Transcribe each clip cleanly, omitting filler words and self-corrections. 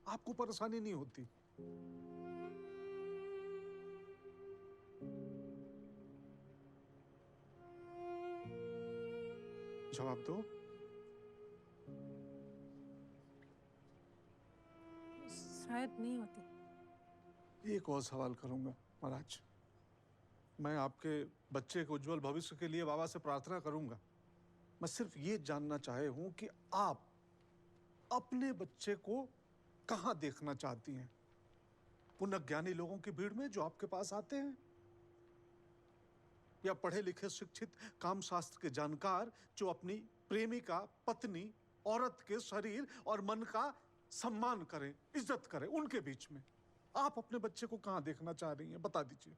आपको परेशानी नहीं होती। जवाब दो। शायद नहीं होती। एक और सवाल करूंगा महाराज। मैं आपके बच्चे के उज्जवल भविष्य के लिए बाबा से प्रार्थना करूंगा। मैं सिर्फ ये जानना चाहे हूं कि आप अपने बच्चे को कहां देखना चाहती हैं? पुनर्ज्ञानी लोगों की भीड़ में जो आपके पास आते हैं, या पढ़े लिखे शिक्षित कामशास्त्र के जानकार जो अपनी प्रेमिका, पत्नी, औरत के शरीर और मन का सम्मान करें, इज्जत करें, उनके बीच में आप अपने बच्चे को कहां देखना चाह रही हैं? बता दीजिए।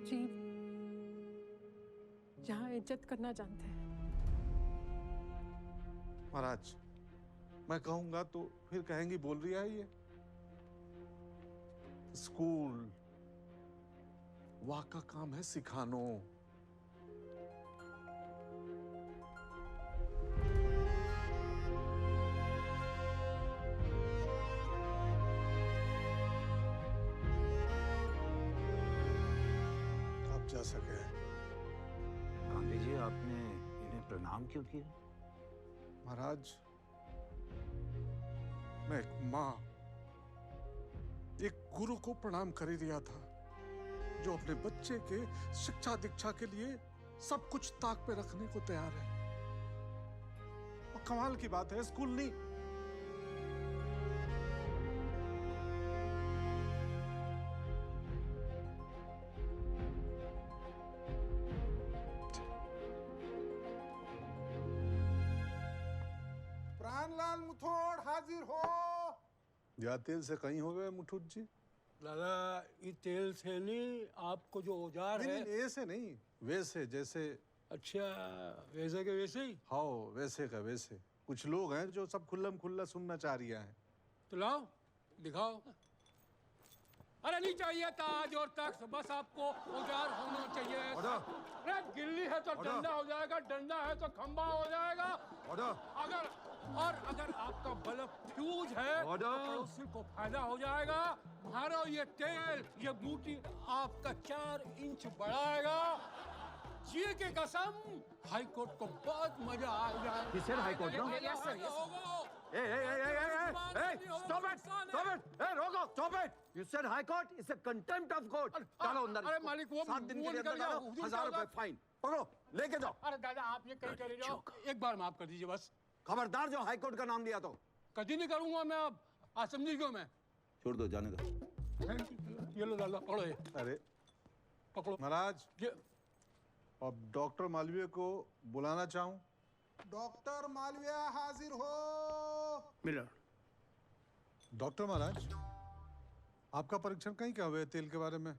जी, जहाँ इज्जत करना जानते हैं। महाराज, मैं कहूंगा तो फिर कहेंगी बोल रही है ये। स्कूल वहां का काम है सिखानो। आप जा सके। गांधी जी, आपने इन्हें प्रणाम क्यों किया? महाराज, मैं एक मां, एक गुरु को प्रणाम कर ही दिया था, जो अपने बच्चे के शिक्षा दीक्षा के लिए सब कुछ ताक पे रखने को तैयार है। और कमाल की बात है, स्कूल नहीं, प्राणलाल मुथोड़ हाजिर हो। या तेल से कहीं हो गए मुठुत जी? दादा, ये तेल से नहीं, आपको जो औजार नहीं, है। नहीं, ऐसे नहीं, वैसे जैसे। अच्छा, वैसे के वैसे ही। हाँ, वैसे का वैसे। कुछ लोग हैं जो सब खुल्लम खुल्ला सुनना चाह रही हैं। तो लाओ, दिखाओ। अरे नहीं चाहिए ताज और तख्त, बस आपको औजार होना चाहिए। अरे गिल्ली है तो डंडा हो जाएगा, डंडा है तो खंबा हो जाएगा। अगर आपका बल्ब फ्यूज है तो पड़ोसी को फायदा हो जाएगा। मारो ये तेल, ये बूटी आपका 4 इंच बढ़ाएगा। जी की कसम, हाई कोर्ट को बहुत मजा आएगा। किससे high court? No, yes sir, stop it! Hey, रोको, stop it! You said high court? It's a contempt of court. डालो अंदर। अरे मालिक, वो 7 दिन के लिए निकल अंदर गया, डालो, हुजूर 1000 का रुपए फाइन। पकड़ो, लेके जाओ। अरे दादा, आप ये कहीं चले जाओ, एक बार माफ कर दीजिए बस। खबरदार जो हाई कोर्ट का नाम लिया तो। कभी नहीं करूंगा मैं अब। आज समझी क्यों मैं? छोड़ दो, जाने दो। ये लो दादा, पकड़ो ये। अरे पकड़ो महाराज, ये। अब डॉक्टर मालवीय को बुलाना चाहूं। डॉक्टर मालविया हाजिर हो। मिलर। डॉक्टर महाराज, आपका परीक्षण कहीं क्या हुआ है तेल के बारे में?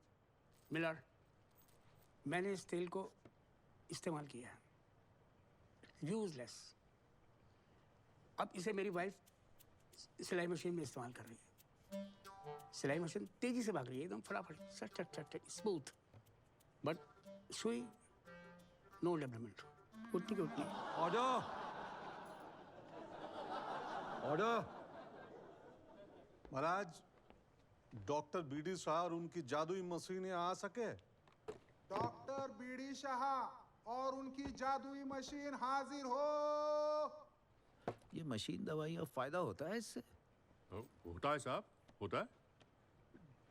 मिलर, मैंने इस तेल को इस्तेमाल किया है, यूजलेस। अब इसे मेरी वाइफ सिलाई मशीन में इस्तेमाल कर रही है। सिलाई मशीन तेजी से भाग रही है, एकदम फटाफट, सट सट सट, स्मूथ। बट सुई नो डेवलपमेंट, उतनी की उतनी। ऑर्डर! ऑर्डर! महाराज, डॉक्टर बीडी शाह और उनकी जादुई मशीनें आ सके? डॉक्टर बीडी शाह और उनकी जादुई मशीन हाजिर हो। ये मशीन दवाई का फायदा होता है इससे? होता है साहब, होता है।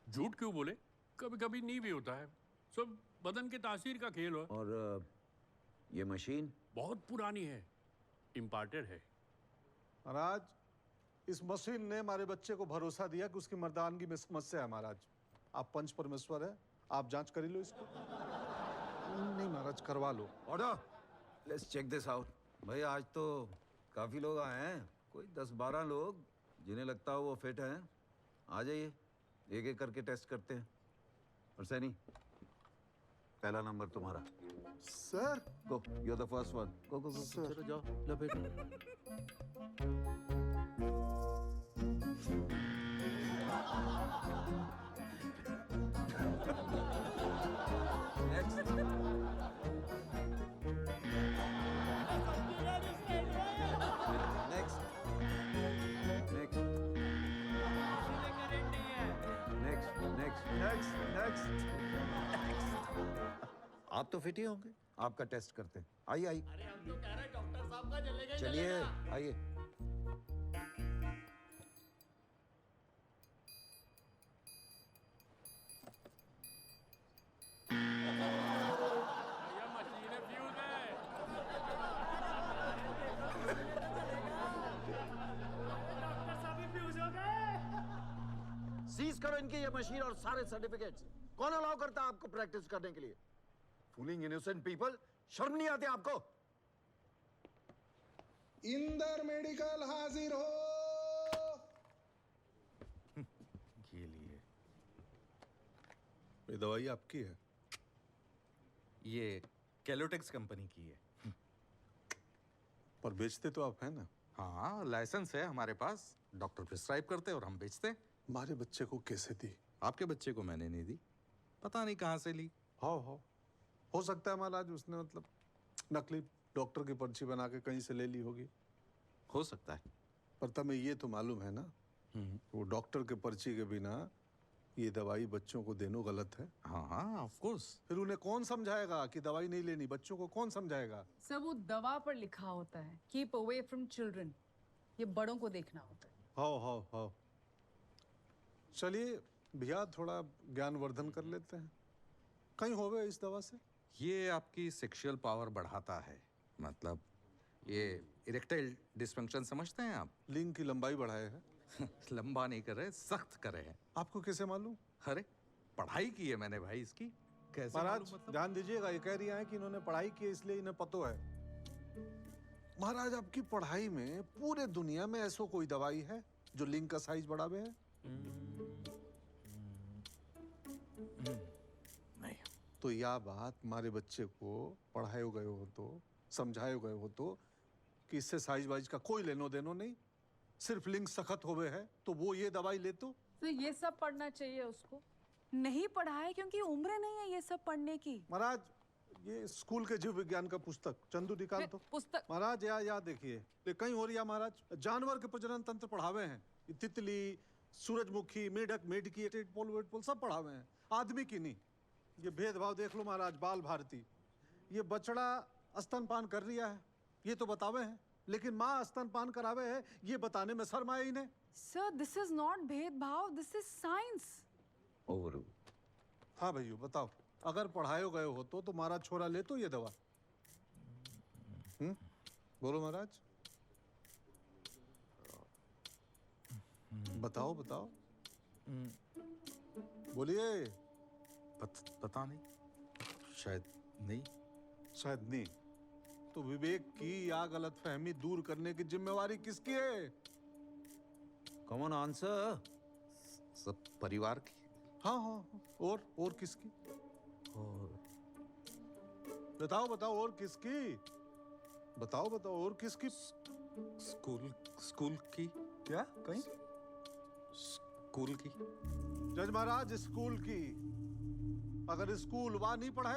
झूठ क्यों बोले, कभी कभी नहीं भी होता है। सब बदन के तासीर का खेल हो। और ये मशीन बहुत पुरानी है, इम्पार्टेड है। महाराज, इस मशीन ने हमारे बच्चे को भरोसा दिया कि उसकी मर्दानगी में समस्या है। महाराज, आप पंच परमेश्वर है, आप जांच कर लो इसको। नहीं महाराज, करवा लो। Order! Let's check this out. भाई, आज तो काफी लोग आए हैं, कोई 10-12 लोग जिन्हें लगता हो वो फिट हैं। आ जाइए, एक एक करके टेस्ट करते हैं। और सैनी, पहला नंबर तुम्हारा। Sir go, you are the first one. Go go go, Sir. चलो जाओ, लपेटो। Next. Next. Next. Next. आप तो फिट ही होंगे। आपका टेस्ट करते हैं। आइए आइए। अरे हम तो कह रहे डॉक्टर साहब का चलेगा। चलिए आइए। भैया मशीनें फ्यूज है। सीज करो इनकी ये मशीन और सारे सर्टिफिकेट्स। कौन अलाउ करता है आपको प्रैक्टिस करने के लिए? Fooling innocent people. शर्म नहीं आती आपको? इंदर मेडिकल हाजिर हो। ये लिए। ये दवाई आपकी है? ये कैलोटेक्स कंपनी की है। पर बेचते तो आप हैं ना? हाँ, लाइसेंस है हमारे पास। डॉक्टर प्रिस्क्राइब करते हैं और हम बेचते हैं। हमारे बच्चे को कैसे दी? आपके बच्चे को मैंने नहीं दी, पता नहीं कहाँ से ली। हाँ हो सकता है महाराज उसने मतलब नकली डॉक्टर की पर्ची बना के कहीं से ले ली होगी। हो सकता है। पर तुम्हें ये तो मालूम है ना वो डॉक्टर के पर्ची के बिना ये दवाई बच्चों को देना गलत है। हाँ हाँ, ऑफ कोर्स। फिर उन्हें कौन समझाएगा कि दवाई नहीं लेनी? बच्चों को कौन समझाएगा? सर वो दवा पर लिखा होता है कीप अवे फ्रॉम चिल्ड्रन। ये बड़ों को देखना होता है। हाँ चलिए भैया थोड़ा ज्ञानवर्धन कर लेते हैं। कहीं होवे इस दवा से? ये आपकी सेक्सुअल पावर बढ़ाता है। मतलब ये इरेक्टाइल डिसफंक्शन समझते हैं आप? लिंग की लंबाई बढ़ाए है। लंबा नहीं कर रहे, सख्त कर रहे हैं। आपको कैसे मालूम? अरे पढ़ाई की है मैंने भाई इसकी। कैसे महाराज मालूम मतलब? ध्यान दीजिएगा, ये कह रही हैं कि इन्होंने पढ़ाई की है इसलिए इन्हें पता है। महाराज आपकी पढ़ाई में पूरे दुनिया में ऐसा कोई दवाई है जो लिंग का साइज बढ़ावे है? नहीं। तो यह बात हमारे बच्चे को पढ़ाए गए हो तो समझाए गए हो तो कि इससे साइज वाइज का कोई लेनो देनो नहीं, सिर्फ लिंग सख्त होवे है तो वो ये दवाई ले तो। तो ये सब पढ़ना चाहिए उसको। नहीं पढ़ा है क्योंकि उम्र नहीं है ये सब पढ़ने की। महाराज ये स्कूल के जीव विज्ञान का पुस्तक चंदू निकाल तो। पुस्तक महाराज या देखिए ये कहीं हो रही है महाराज। जानवर के प्रजनन तंत्र पढ़ावे हैं, ये तितली, सूरजमुखी, मेढक, मेढकी, टेटपोल वेटपोल सब पढ़ावे हैं, आदमी की नहीं। ये भेदभाव देख लो महाराज। बाल भारती ये बछड़ा स्तनपान कर रिया है ये तो बतावे हैं, लेकिन माँ स्तनपान करावे है ये बताने में शर्म आई इन्हें। सर दिस इज नॉट भेदभाव, दिस इज साइंस। ओवर। हाँ भैया बताओ, अगर पढ़ाए गए हो तो तुम्हारा छोरा ले तो ये दवा। बोलो महाराज, बताओ बताओ, बोलिए। पता नहीं, शायद नहीं। शायद नहीं। तो विवेक की या गलत फहमी दूर करने की जिम्मेवारी किसकी है? Come on answer. सब परिवार की। हाँ और किसकी? और बताओ और किसकी? बताओ और किसकी? स्कूल की। क्या कहीं? स्कूल की। जज महाराज स्कूल की। अगर स्कूल वहां नहीं पढ़ाए